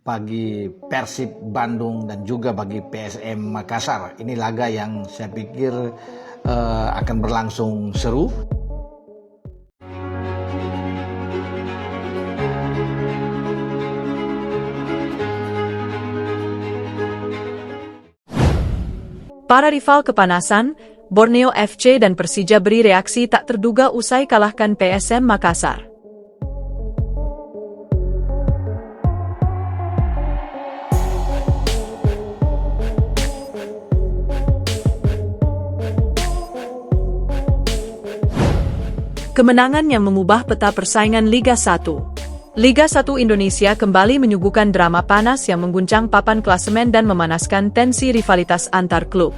bagi Persib Bandung dan juga bagi PSM Makassar. Ini laga yang saya pikir akan berlangsung seru. Para rival kepanasan, Borneo FC dan Persija beri reaksi tak terduga usai kalahkan PSM Makassar. Kemenangan yang mengubah peta persaingan Liga 1. Liga 1 Indonesia kembali menyuguhkan drama panas yang mengguncang papan klasemen dan memanaskan tensi rivalitas antar klub.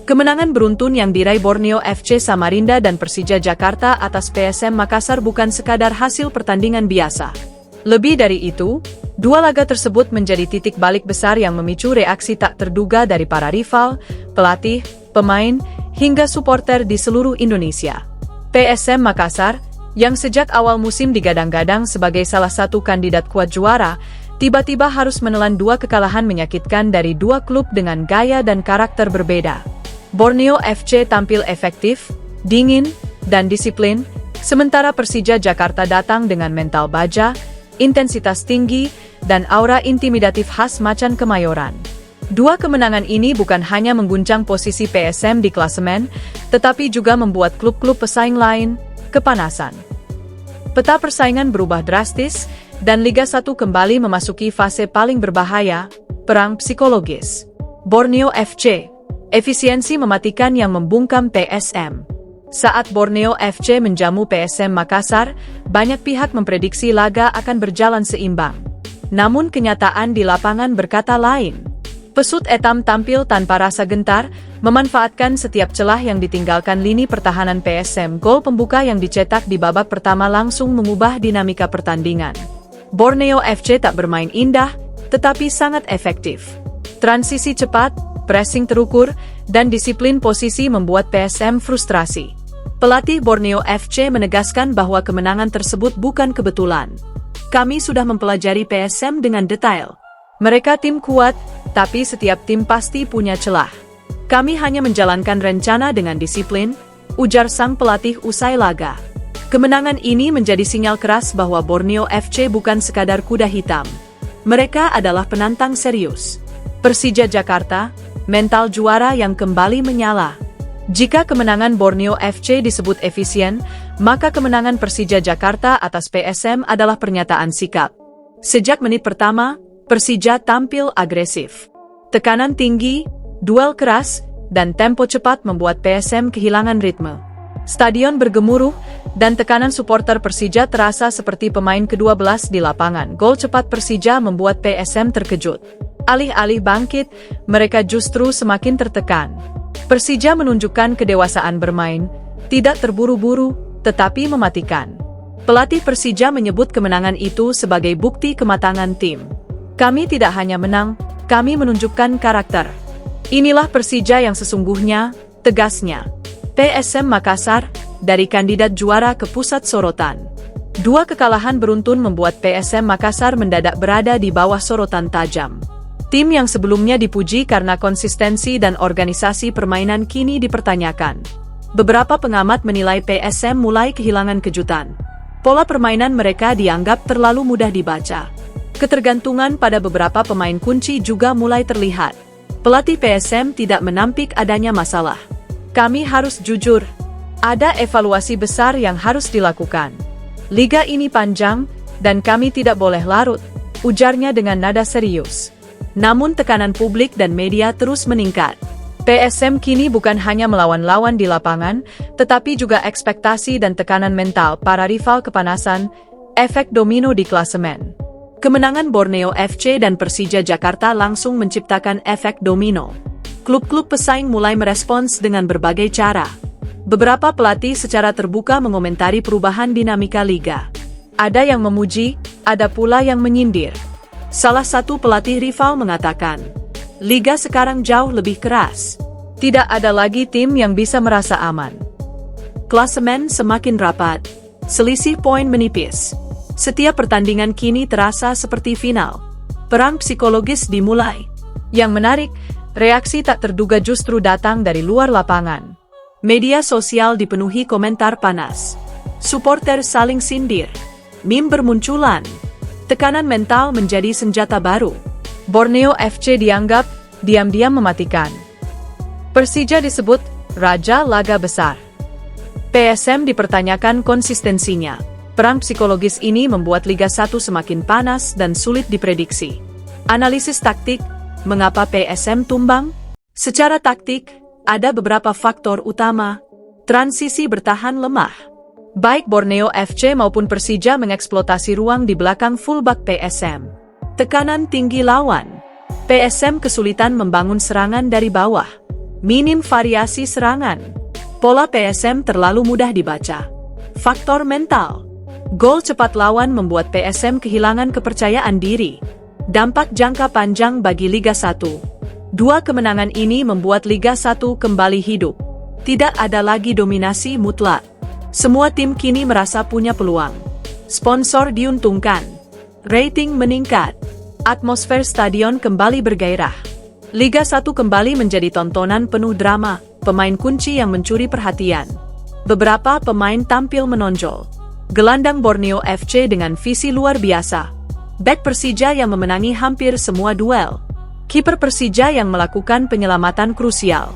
Kemenangan beruntun yang diraih Borneo FC Samarinda dan Persija Jakarta atas PSM Makassar bukan sekadar hasil pertandingan biasa. Lebih dari itu, dua laga tersebut menjadi titik balik besar yang memicu reaksi tak terduga dari para rival, pelatih, pemain, hingga supporter di seluruh Indonesia. PSM Makassar, yang sejak awal musim digadang-gadang sebagai salah satu kandidat kuat juara, tiba-tiba harus menelan dua kekalahan menyakitkan dari dua klub dengan gaya dan karakter berbeda. Borneo FC tampil efektif, dingin, dan disiplin, sementara Persija Jakarta datang dengan mental baja, intensitas tinggi, dan aura intimidatif khas macan Kemayoran. Dua kemenangan ini bukan hanya mengguncang posisi PSM di klasemen, tetapi juga membuat klub-klub pesaing lain kepanasan. Peta persaingan berubah drastis, dan Liga 1 kembali memasuki fase paling berbahaya, perang psikologis. Borneo FC, efisiensi mematikan yang membungkam PSM. Saat Borneo FC menjamu PSM Makassar, banyak pihak memprediksi laga akan berjalan seimbang. Namun kenyataan di lapangan berkata lain. Pesut Etam tampil tanpa rasa gentar, memanfaatkan setiap celah yang ditinggalkan lini pertahanan PSM. Gol pembuka yang dicetak di babak pertama langsung mengubah dinamika pertandingan. Borneo FC tak bermain indah, tetapi sangat efektif. Transisi cepat, pressing terukur, dan disiplin posisi membuat PSM frustrasi. Pelatih Borneo FC menegaskan bahwa kemenangan tersebut bukan kebetulan. Kami sudah mempelajari PSM dengan detail. Mereka tim kuat, tapi setiap tim pasti punya celah. Kami hanya menjalankan rencana dengan disiplin, ujar sang pelatih usai laga. Kemenangan ini menjadi sinyal keras bahwa Borneo FC bukan sekadar kuda hitam. Mereka adalah penantang serius. Persija Jakarta, mental juara yang kembali menyala. Jika kemenangan Borneo FC disebut efisien, maka kemenangan Persija Jakarta atas PSM adalah pernyataan sikap. Sejak menit pertama, Persija tampil agresif. Tekanan tinggi, duel keras, dan tempo cepat membuat PSM kehilangan ritme. Stadion bergemuruh, dan tekanan supporter Persija terasa seperti pemain ke-12 di lapangan. Gol cepat Persija membuat PSM terkejut. Alih-alih bangkit, mereka justru semakin tertekan. Persija menunjukkan kedewasaan bermain, tidak terburu-buru, tetapi mematikan. Pelatih Persija menyebut kemenangan itu sebagai bukti kematangan tim. Kami tidak hanya menang, kami menunjukkan karakter. Inilah Persija yang sesungguhnya, tegasnya. PSM Makassar, dari kandidat juara ke pusat sorotan. Dua kekalahan beruntun membuat PSM Makassar mendadak berada di bawah sorotan tajam. Tim yang sebelumnya dipuji karena konsistensi dan organisasi permainan kini dipertanyakan. Beberapa pengamat menilai PSM mulai kehilangan kejutan. Pola permainan mereka dianggap terlalu mudah dibaca. Ketergantungan pada beberapa pemain kunci juga mulai terlihat. Pelatih PSM tidak menampik adanya masalah. Kami harus jujur, ada evaluasi besar yang harus dilakukan. Liga ini panjang, dan kami tidak boleh larut, ujarnya dengan nada serius. Namun tekanan publik dan media terus meningkat. PSM kini bukan hanya melawan lawan di lapangan, tetapi juga ekspektasi dan tekanan mental para rival kepanasan, efek domino di klasemen. Kemenangan Borneo FC dan Persija Jakarta langsung menciptakan efek domino. Klub-klub pesaing mulai merespons dengan berbagai cara. Beberapa pelatih secara terbuka mengomentari perubahan dinamika liga. Ada yang memuji, ada pula yang menyindir. Salah satu pelatih rival mengatakan, liga sekarang jauh lebih keras. Tidak ada lagi tim yang bisa merasa aman. Klasemen semakin rapat, selisih poin menipis. Setiap pertandingan kini terasa seperti final. Perang psikologis dimulai. Yang menarik, reaksi tak terduga justru datang dari luar lapangan. Media sosial dipenuhi komentar panas. Supporter saling sindir. Meme bermunculan. Tekanan mental menjadi senjata baru. Borneo FC dianggap diam-diam mematikan. Persija disebut raja laga besar. PSM dipertanyakan konsistensinya. Perang psikologis ini membuat Liga 1 semakin panas dan sulit diprediksi. Analisis taktik, mengapa PSM tumbang? Secara taktik, ada beberapa faktor utama. Transisi bertahan lemah. Baik Borneo FC maupun Persija mengeksploitasi ruang di belakang fullback PSM. Tekanan tinggi lawan. PSM kesulitan membangun serangan dari bawah. Minim variasi serangan. Pola PSM terlalu mudah dibaca. Faktor mental. Gol cepat lawan membuat PSM kehilangan kepercayaan diri. Dampak jangka panjang bagi Liga 1. Dua kemenangan ini membuat Liga 1 kembali hidup. Tidak ada lagi dominasi mutlak. Semua tim kini merasa punya peluang. Sponsor diuntungkan. Rating meningkat. Atmosfer stadion kembali bergairah. Liga 1 kembali menjadi tontonan penuh drama, pemain kunci yang mencuri perhatian. Beberapa pemain tampil menonjol. Gelandang Borneo FC dengan visi luar biasa. Bek Persija yang memenangi hampir semua duel. Kiper Persija yang melakukan penyelamatan krusial.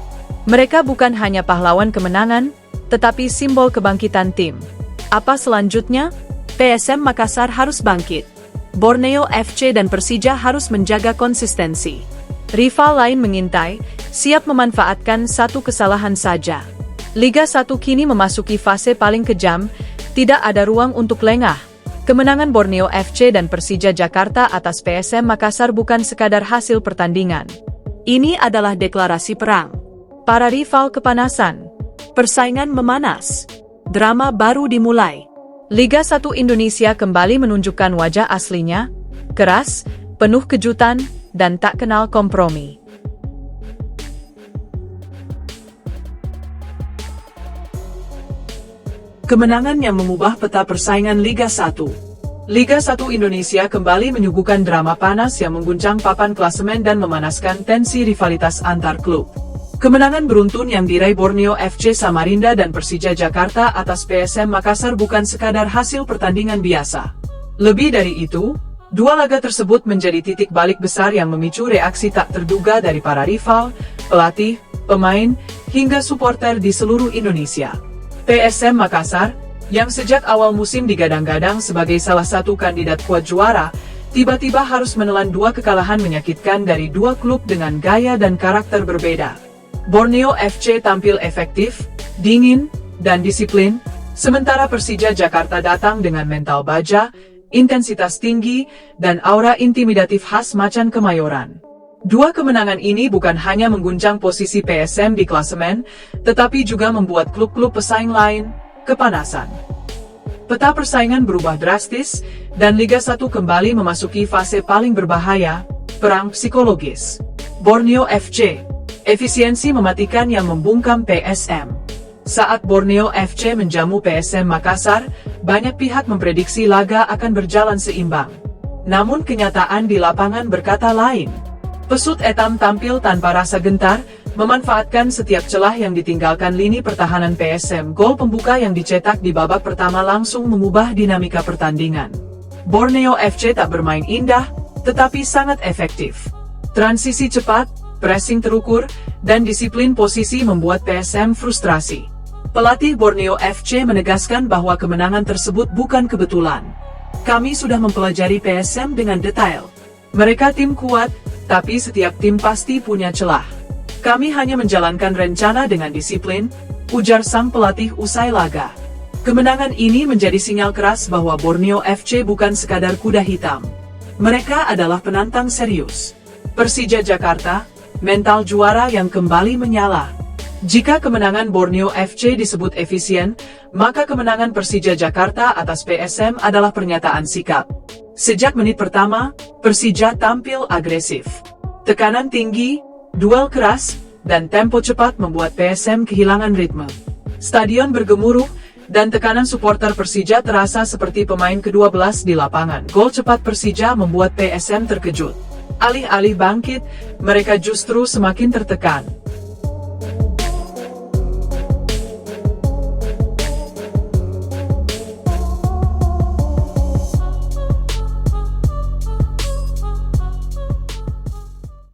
Mereka bukan hanya pahlawan kemenangan, tetapi simbol kebangkitan tim. Apa selanjutnya? PSM Makassar harus bangkit. Borneo FC dan Persija harus menjaga konsistensi. Rival lain mengintai, siap memanfaatkan satu kesalahan saja. Liga 1 kini memasuki fase paling kejam, tidak ada ruang untuk lengah. Kemenangan Borneo FC dan Persija Jakarta atas PSM Makassar bukan sekadar hasil pertandingan. Ini adalah deklarasi perang. Para rival kepanasan. Persaingan memanas. Drama baru dimulai. Liga 1 Indonesia kembali menunjukkan wajah aslinya, keras, penuh kejutan, dan tak kenal kompromi. Kemenangan yang mengubah peta persaingan Liga 1. Liga 1 Indonesia kembali menyuguhkan drama panas yang mengguncang papan klasemen dan memanaskan tensi rivalitas antar klub. Kemenangan beruntun yang diraih Borneo FC Samarinda dan Persija Jakarta atas PSM Makassar bukan sekadar hasil pertandingan biasa. Lebih dari itu, dua laga tersebut menjadi titik balik besar yang memicu reaksi tak terduga dari para rival, pelatih, pemain, hingga supporter di seluruh Indonesia. PSM Makassar, yang sejak awal musim digadang-gadang sebagai salah satu kandidat kuat juara, tiba-tiba harus menelan dua kekalahan menyakitkan dari dua klub dengan gaya dan karakter berbeda. Borneo FC tampil efektif, dingin, dan disiplin, sementara Persija Jakarta datang dengan mental baja, intensitas tinggi, dan aura intimidatif khas macan Kemayoran. Dua kemenangan ini bukan hanya mengguncang posisi PSM di klasemen, tetapi juga membuat klub-klub pesaing lain kepanasan. Peta persaingan berubah drastis, dan Liga 1 kembali memasuki fase paling berbahaya, perang psikologis. Borneo FC, efisiensi mematikan yang membungkam PSM. Saat Borneo FC menjamu PSM Makassar, banyak pihak memprediksi laga akan berjalan seimbang. Namun kenyataan di lapangan berkata lain. Pesut Etam tampil tanpa rasa gentar, memanfaatkan setiap celah yang ditinggalkan lini pertahanan PSM. Gol pembuka yang dicetak di babak pertama langsung mengubah dinamika pertandingan. Borneo FC tak bermain indah, tetapi sangat efektif. Transisi cepat, pressing terukur, dan disiplin posisi membuat PSM frustrasi. Pelatih Borneo FC menegaskan bahwa kemenangan tersebut bukan kebetulan. Kami sudah mempelajari PSM dengan detail. Mereka tim kuat, tapi setiap tim pasti punya celah. Kami hanya menjalankan rencana dengan disiplin, ujar sang pelatih usai laga. Kemenangan ini menjadi sinyal keras bahwa Borneo FC bukan sekadar kuda hitam. Mereka adalah penantang serius. Persija Jakarta, mental juara yang kembali menyala. Jika kemenangan Borneo FC disebut efisien, maka kemenangan Persija Jakarta atas PSM adalah pernyataan sikap. Sejak menit pertama, Persija tampil agresif. Tekanan tinggi, duel keras, dan tempo cepat membuat PSM kehilangan ritme. Stadion bergemuruh, dan tekanan supporter Persija terasa seperti pemain ke-12 di lapangan. Gol cepat Persija membuat PSM terkejut. Alih-alih bangkit, mereka justru semakin tertekan.